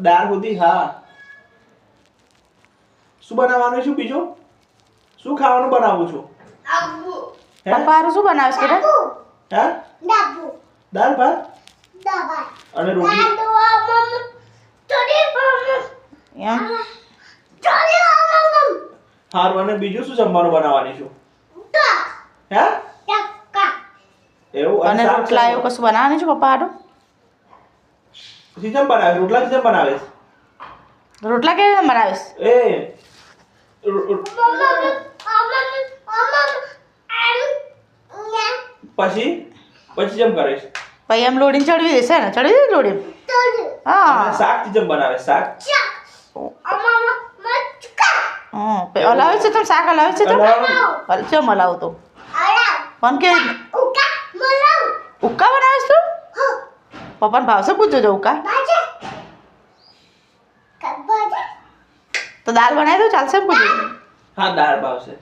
દાળ સુધી હા શું બનાવવાનું શું બીજું શું ખાવાનું બનાવું છું હે પપ્પા હારું શું બનાવીશ કિરણ હે દાળ ભાત અને રોટલી એમ હારું અને બીજું શું જમવાનું બનાવવાની છું હે એવું અને શાક રોટલા એવું કશું બનાવવાનું છે પપ્પા હારું સીજમ બનાવે રોટલા સીજમ બનાવે રોટલા કેવી રીતે બનાવીશ એ પછી પછી જેમ કરીશ પછી એમ લોડીને ચડવી દેશે ને ચડવી દે લોડી હા શાક સીજમ બનાવે શાક હલાવે છે તમે શાક હલાવે છે તમે હલાવવાનું. ચમ હલાવું તો પણ કે ઉક્કા બનાવીશ તું પપ્પાને ભાવશે પૂછજો જો ઉક્કા તો દાળ બનાવી દો ચાલશે ને પૂછજો હા દાળ ભાવશે